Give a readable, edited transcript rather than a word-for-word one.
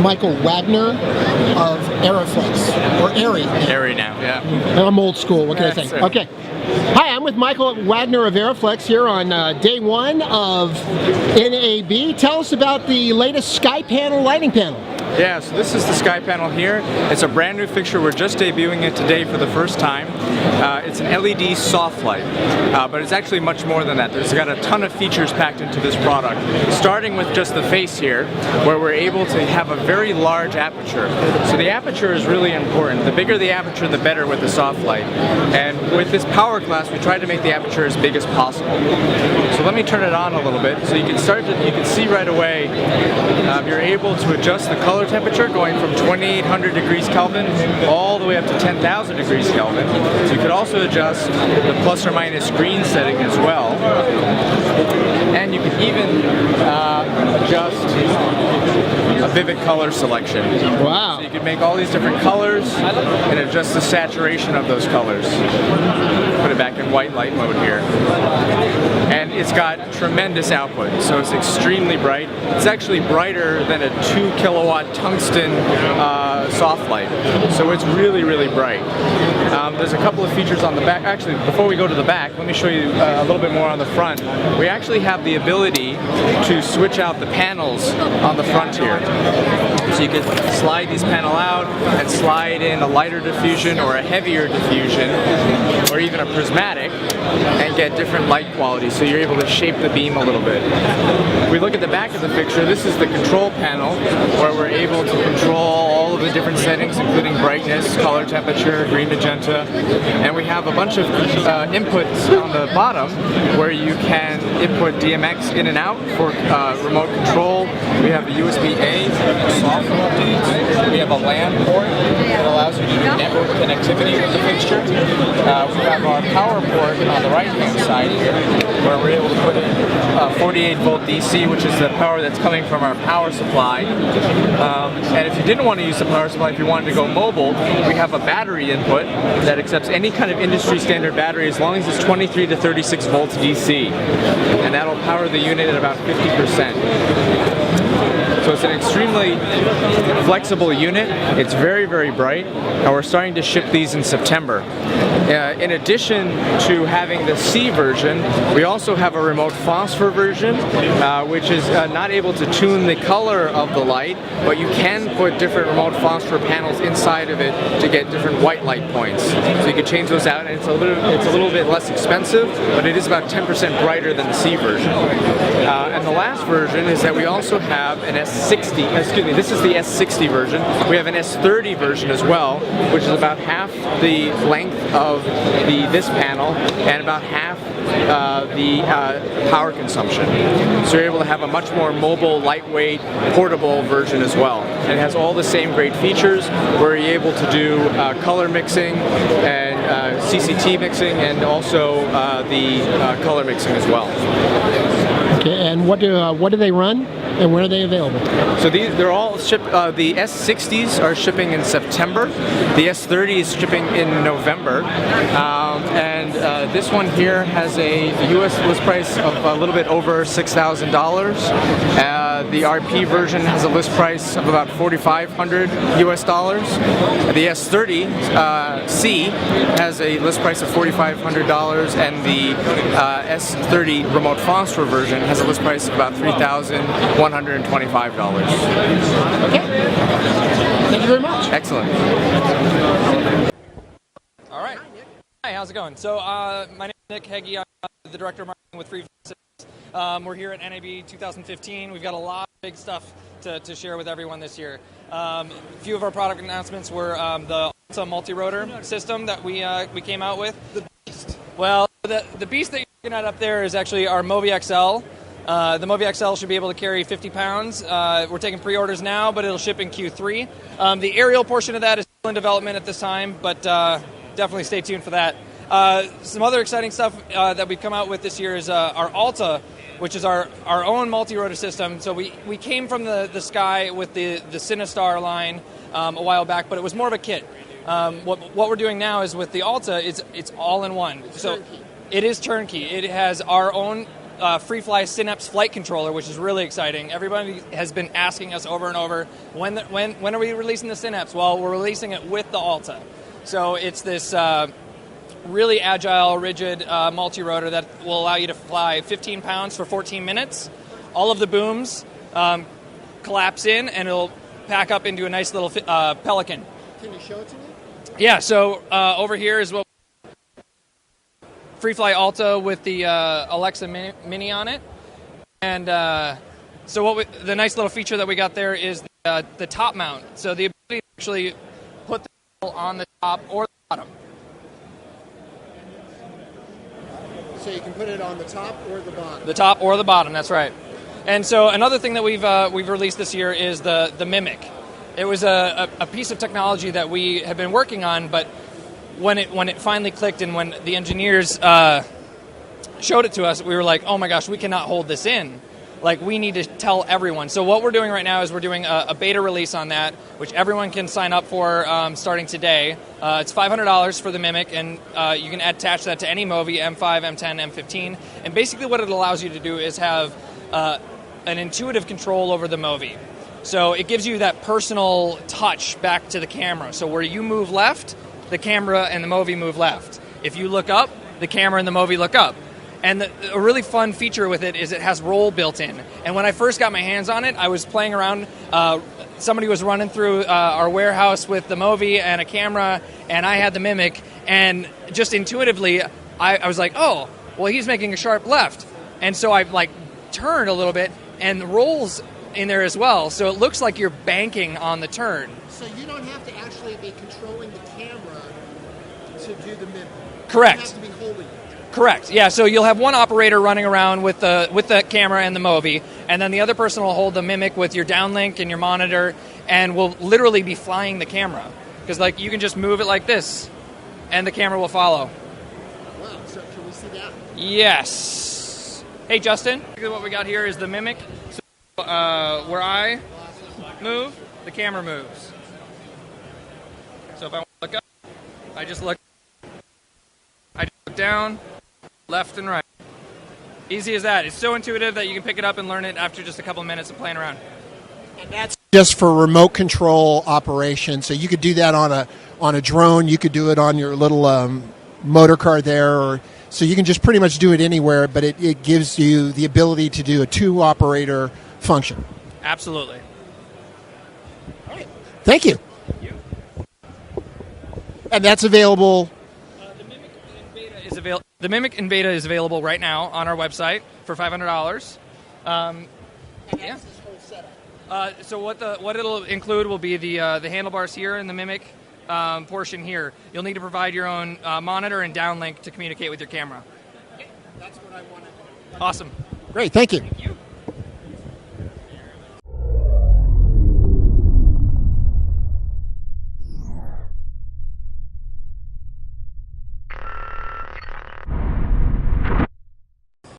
Michael Wagner of ARRI, or ARRI. ARRI now, yeah. I'm old school, what can I say? Sir. Okay. Hi, I'm with Michael Wagner of ARRI here on day one of NAB. Tell us about the latest Skypanel lighting panel. Yeah, so this is the Skypanel here. It's a brand new fixture. We're just debuting it today for the first time. It's an LED soft light, but it's actually much more than that. It's got a ton of features packed into this product, starting with just the face here, where we're able to have a very large aperture. So the aperture is really important. The bigger the aperture, the better with the soft light. And with this power class, we tried to make the aperture as big as possible. So let me turn it on a little bit, so you can see right away. You're able to adjust the color temperature going from 2800 degrees Kelvin all the way up to 10,000 degrees Kelvin. So you could also adjust the plus or minus green setting as well. And you can even adjust a vivid color selection. Wow. So you can make all these different colors and adjust the saturation of those colors. Put it back in white light mode here. And it's got tremendous output, so it's extremely bright. It's actually brighter than a 2 kilowatt tungsten soft light, so it's really, really bright. There's a couple of features on the back. Actually, before we go to the back, let me show you a little bit more on the front. We actually have the ability to switch out the panels on the front here. So you can slide these panels out and slide in a lighter diffusion or a heavier diffusion or even a prismatic and get different light quality, so you're able to shape the beam a little bit. If we look at the back of the fixture, this is the control panel where we're able to control all of the different settings, including brightness, color temperature, green, magenta, and we have a bunch of inputs on the bottom where you can input DMX in and out for remote control. We have a USB-A software updates. We have a LAN port that allows you to do network connectivity with the fixture. We have our power port on the right-hand side here, where we're able to put in 48 volt DC, which is the power that's coming from our power supply. And if you didn't want to use the power supply, if you wanted to go mobile, we have a battery input that accepts any kind of industry standard battery as long as it's 23 to 36 volts DC. And that'll power the unit at about 50%. So it's an extremely flexible unit. It's very, very bright, and we're starting to ship these in September. In addition to having the C version, we also have a remote phosphor version, which is not able to tune the color of the light, but you can put different remote phosphor panels inside of it to get different white light points. So you can change those out, and it's a little bit less expensive, but it is about 10% brighter than the C version. And the last version is that we also have an S60, excuse me, this is the S60 version. We have an S30 version as well, which is about half the length of this panel and about half the power consumption. So you're able to have a much more mobile, lightweight, portable version as well. And it has all the same great features where you're able to do color mixing and CCT mixing and also the color mixing as well. Okay, and what do they run, and when are they available? So they're all shipped. The S60s are shipping in September. The S30 is shipping in November, and this one here has a US list price of a little bit over $6,000. The RP version has a list price of about $4,500 US. The S30 C has a list price of $4,500, and the S30 remote phosphor version has a list price of about $3,125. Okay. Thank you very much. Excellent. All right. Hi, how's it going? So my name is Nick Heggie. I'm the director of marketing with Freefly Mimic. We're here at NAB 2015. We've got a lot of big stuff to share with everyone this year. A few of our product announcements were the Alta multi-rotor system that we came out with. The Beast. Well, the Beast that you're looking at up there is actually our MōVI XL. The MōVI XL should be able to carry 50 pounds. We're taking pre-orders now, but it'll ship in Q3. The aerial portion of that is still in development at this time, but definitely stay tuned for that. Some other exciting stuff that we've come out with this year is our Alta, which is our own multi-rotor system. So we came from the Sky with the Sinistar line a while back, but it was more of a kit. What we're doing now is with the Alta, it's all in one. So it is turnkey. It has our own Freefly Synapse flight controller, which is really exciting. Everybody has been asking us over and over, when are we releasing the Synapse? Well, we're releasing it with the Alta. So it's this really agile, rigid multi-rotor that will allow you to fly 15 pounds for 14 minutes. All of the booms collapse in, and it'll pack up into a nice little Pelican. Can you show it to me? Yeah, so over here is what Freefly Alta with the Alexa Mini on it. And so the nice little feature that we got there is the top mount. So the ability to actually put the doddle on the top or the bottom. So you can put it on the top or the bottom. The top or the bottom, that's right. And so another thing that we've released this year is the Mimic. It was a piece of technology that we have been working on, but when it finally clicked and when the engineers showed it to us, we were like, oh my gosh, we cannot hold this in. Like, we need to tell everyone. So what we're doing right now is we're doing a beta release on that, which everyone can sign up for starting today. It's $500 for the Mimic, and you can attach that to any MōVI, M5, M10, M15. And basically what it allows you to do is have an intuitive control over the MōVI. So it gives you that personal touch back to the camera. So where you move left, the camera and the MōVI move left. If you look up, the camera and the MōVI look up. And a really fun feature with it is it has roll built in. And when I first got my hands on it, I was playing around. Somebody was running through our warehouse with the MōVI and a camera, and I had the Mimic. And just intuitively, I was like, oh, well, he's making a sharp left. And so I turned a little bit, and the rolls in there as well, so it looks like you're banking on the turn. So you don't have to actually be controlling the camera to do the Mimic. Correct. You have to be holding it. Correct. Yeah. So you'll have one operator running around with the camera and the MōVI, and then the other person will hold the Mimic with your downlink and your monitor, and will literally be flying the camera because you can just move it like this, and the camera will follow. Wow. So can we see that? Yes. Hey, Justin. What we got here is the Mimic. So, where I move, the camera moves. So if I want to look up, I just look down, left and right. Easy as that. It's so intuitive that you can pick it up and learn it after just a couple of minutes of playing around. And that's just for remote control operation. So you could do that on a drone. You could do it on your little motor car there. So you can just pretty much do it anywhere, but it gives you the ability to do a two-operator function. Absolutely. All right. Thank you. Thank you. And that's available. The Mimic in beta is available right now on our website for $500. And that's yeah. this whole setup. So what it'll include will be the handlebars here in the Mimic portion here. You'll need to provide your own monitor and downlink to communicate with your camera. That's what I wanted. Awesome. Great. Thank you. Thank you.